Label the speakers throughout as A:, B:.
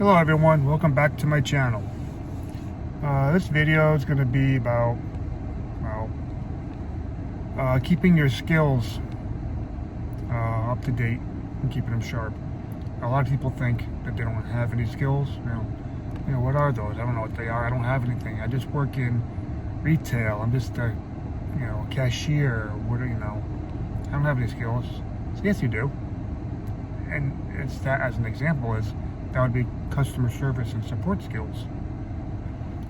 A: Hello everyone, welcome back to my channel. This video is going to be about keeping your skills up to date and keeping them sharp. A lot of people think that they don't have any skills. You know, what are those? I don't know what they are. I don't have anything. I just work in retail. I'm just a cashier. I don't have any skills. So yes, you do. And it's that as an example is that would be customer service and support skills.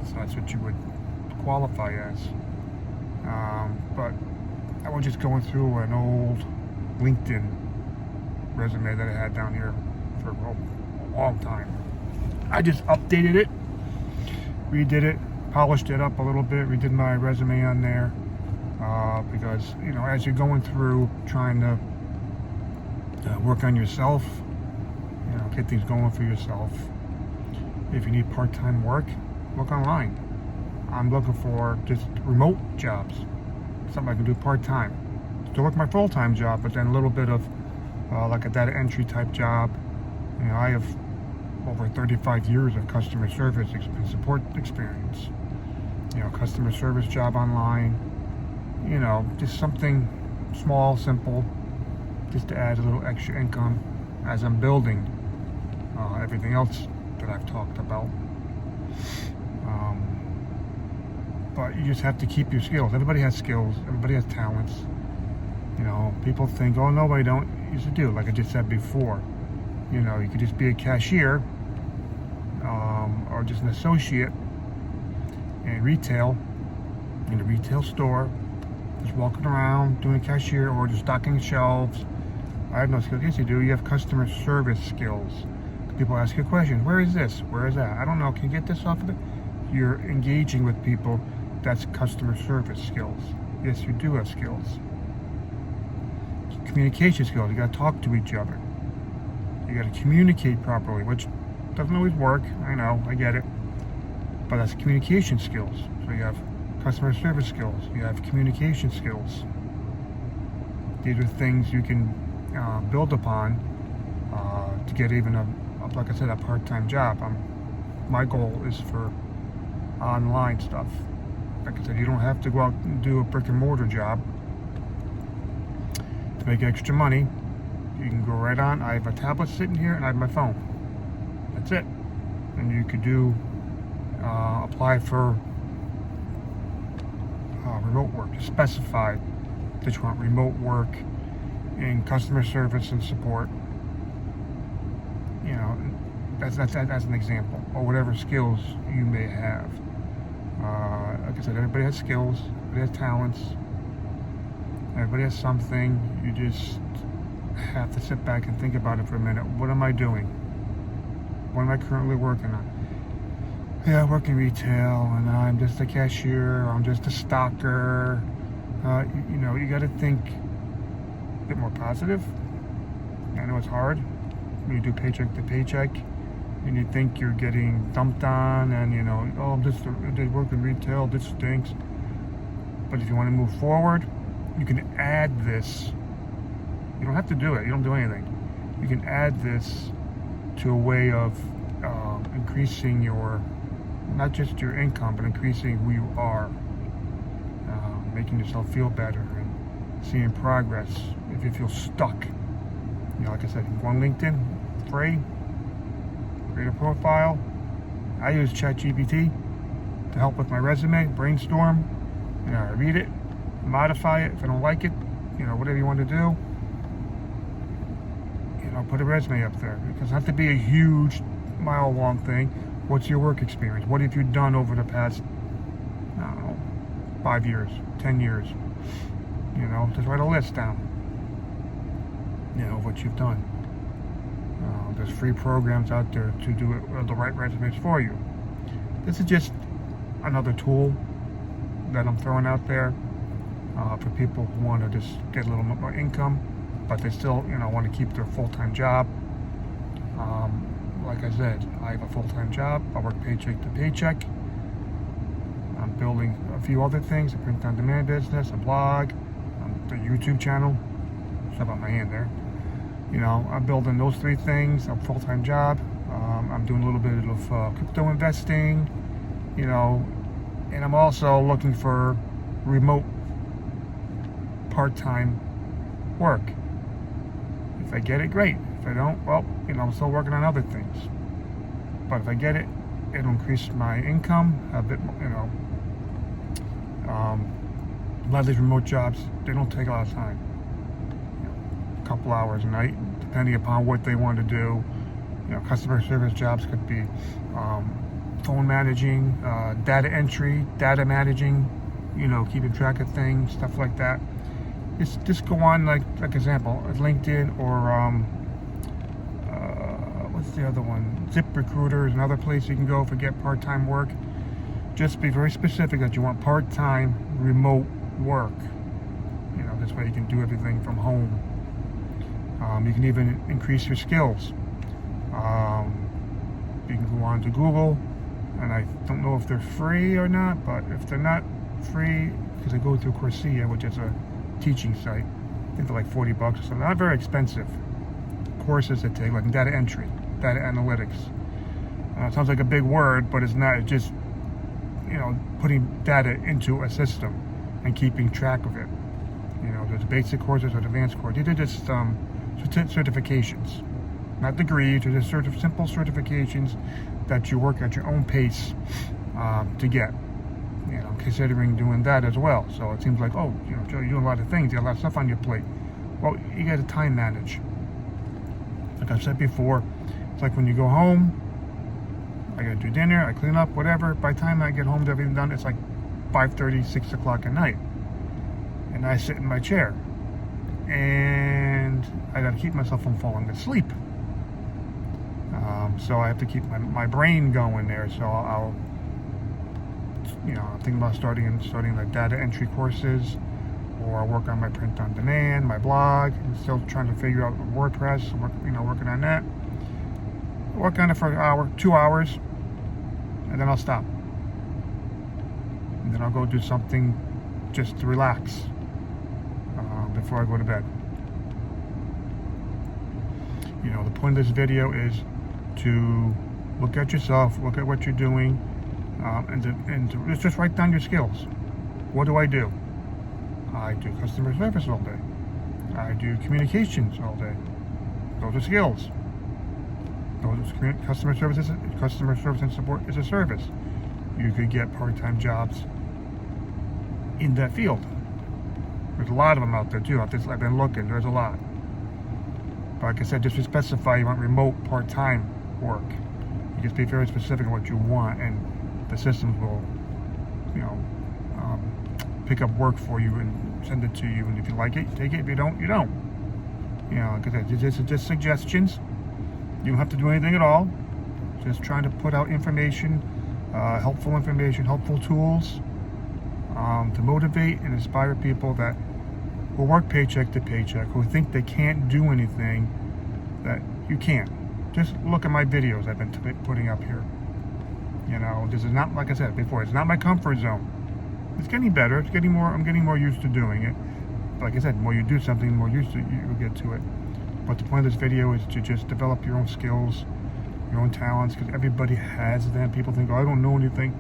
A: So that's what you would qualify as. But I was just going through an old LinkedIn resume that I had down here for a long time. I just updated it, redid it, polished it up a little bit, redid my resume on there because as you're going through trying to work on yourself, get things going for yourself. If you need part-time work, look online. I'm looking for just remote jobs, something I can do part-time. Still work my full-time job, but then a little bit of like a data entry type job. I have over 35 years of customer service and support experience. Customer service job online. Just something small, simple, just to add a little extra income as I'm building everything else that I've talked about. But you just have to keep your skills. Everybody has skills. Everybody has talents. People think, oh no, I don't. Used to do, like I just said before. You could just be a cashier or just an associate in retail, in a retail store, just walking around doing a cashier or just stocking shelves. I have no skills. Yes, you do. You have customer service skills. People ask you questions. Where is this? Where is that? I don't know. Can you get this off of it? You're engaging with people. That's customer service skills. Yes, you do have skills. Communication skills. You got to talk to each other. You got to communicate properly, which doesn't always work. I know. I get it. But that's communication skills. So you have customer service skills. You have communication skills. These are things you can build upon to get even like I said, a part-time job. My goal is for online stuff. Like I said, you don't have to go out and do a brick and mortar job to make extra money. You can go right on. I have a tablet sitting here and I have my phone. That's it. And you could do apply for remote work. Specify that you want remote work in customer service and support. That's an example, or whatever skills you may have. Like I said, everybody has skills, everybody has talents, everybody has something. You just have to sit back and think about it for a minute. What am I doing? What am I currently working on? Yeah, I work in retail, and I'm just a cashier, or I'm just a stocker. You got to think a bit more positive. I know it's hard when you do paycheck to paycheck, and you think you're getting dumped on, and I'm just working retail, this stinks. But if you want to move forward, you can add this. You don't have to do it. You don't do anything. You can add this to a way of increasing your, not just your income, but increasing who you are, making yourself feel better and seeing progress. If you feel stuck, like I said, you can go on LinkedIn, free, create a profile. I use ChatGPT to help with my resume, brainstorm. I read it, modify it if I don't like it, whatever you want to do. Put a resume up there. It doesn't have to be a huge, mile-long thing. What's your work experience? What have you done over the past, 5 years, 10 years? Just write a list down. What you've done. There's free programs out there to do it, the right resumes for you. This is just another tool that I'm throwing out there for people who want to just get a little more income, but they still, want to keep their full-time job. Like I said, I have a full-time job. I work paycheck to paycheck. I'm building a few other things, a print-on-demand business, a blog, the YouTube channel. Stuff on my hand there. I'm building those three things, a full-time job, I'm doing a little bit of crypto investing, you know, and I'm also looking for remote part-time work. If I get it, great. If I don't, well, you know, I'm still working on other things. But if I get it, it'll increase my income a bit, you know. A lot of these remote jobs, they don't take a lot of time. You know, a couple hours a night, depending upon what they want to do. You know, customer service jobs could be phone managing, data entry, data managing, you know, keeping track of things, stuff like that. Just go on, like example, LinkedIn or what's the other one? ZipRecruiter is another place you can go for get part-time work. Just be very specific that you want part-time remote work. You know, this way you can do everything from home. You can even increase your skills. You can go on to Google, and I don't know if they're free or not, but if they're not free, because I go through Coursera, which is a teaching site, I think they're like $40 or something. Not very expensive courses that take, like data entry, data analytics. It sounds like a big word, but it's not. It's just, you know, putting data into a system and keeping track of it. You know, there's basic courses or advanced courses. These are just certifications, not degrees. They're just simple certifications that you work at your own pace to get. You know, I'm considering doing that as well. So it seems like, oh, you know, Joe, you're doing a lot of things. You got a lot of stuff on your plate. Well, you got to time manage. Like I've said before, it's like when you go home, I got to do dinner, I clean up, whatever. By the time I get home to everything done, it's like 5:30, 6 o'clock at night. And I sit in my chair. And I got to keep myself from falling asleep. So I have to keep my brain going there. So I'll you know, I'm thinking about starting like data entry courses, or I'll work on my print on demand, my blog. I'm still trying to figure out WordPress, working on that. Work on it for an hour, 2 hours, and then I'll stop. And then I'll go do something just to relax before I go to bed. You know, the point of this video is to look at yourself, look at what you're doing, and to just write down your skills. What do? I do customer service all day. I do communications all day. Those are skills. Customer service and support is a service. You could get part-time jobs in that field. There's a lot of them out there too. I've been looking. There's a lot. But like I said, just to specify you want remote part-time work. You just be very specific on what you want, and the systems will, you know, pick up work for you and send it to you. And if you like it, you take it. If you don't, you don't. You know, like I said, just suggestions. You don't have to do anything at all. Just trying to put out information, helpful tools to motivate and inspire people that will work paycheck to paycheck, who think they can't do anything that you can't. Just look at my videos I've been putting up here. You know, this is not, like I said before, it's not my comfort zone. It's getting better. I'm getting more used to doing it. Like I said, the more you do something, the more used to you get to it. But the point of this video is to just develop your own skills, your own talents, because everybody has them. People think, oh, I don't know anything.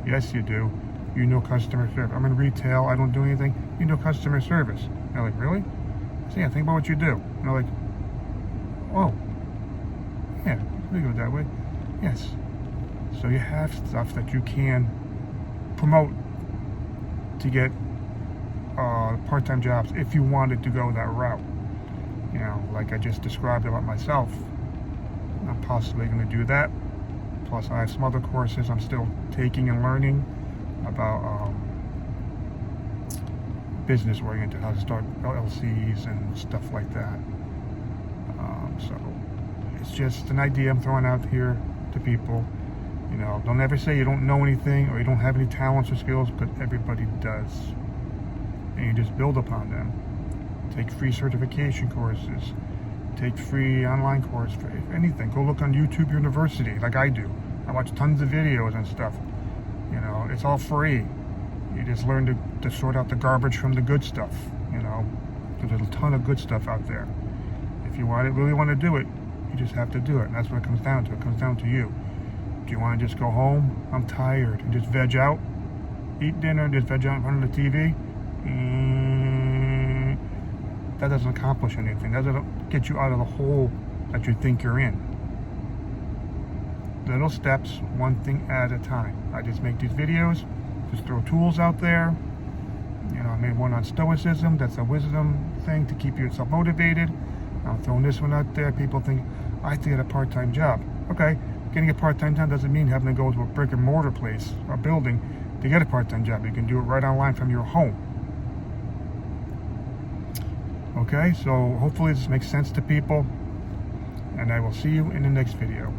A: Yes, you do. You know customer service. I'm in retail. I don't do anything. You know customer service. And they're like, really? I say, yeah, think about what you do. And they're like, oh, yeah, we go that way. Yes. So you have stuff that you can promote to get part-time jobs if you wanted to go that route. You know, like I just described about myself. I'm possibly going to do that. Plus, I have some other courses I'm still taking and learning about business-oriented, how to start LLCs and stuff like that. So it's just an idea I'm throwing out here to people. You know, don't ever say you don't know anything or you don't have any talents or skills, but everybody does. And you just build upon them. Take free certification courses. Take free online course for anything. Go look on YouTube University like I do. I watch tons of videos and stuff. You know, it's all free. You just learn to sort out the garbage from the good stuff. You know, there's a ton of good stuff out there. If you really want to do it, You just have to do it. And that's what it comes down to. It comes down to you. Do you want to just go home? I'm tired. And just veg out? Eat dinner and just veg out in front of the TV? That doesn't accomplish anything. That doesn't get you out of the hole that you think you're in. Little steps, one thing at a time. I just make these videos, just throw tools out there. You know, I made one on stoicism. That's a wisdom thing to keep yourself motivated. I'm throwing this one out there. People think, I have to get a part-time job. Okay, getting a part-time job doesn't mean having to go to a brick and mortar place or building to get a part-time job. You can do it right online from your home. Okay, so hopefully this makes sense to people, and I will see you in the next video.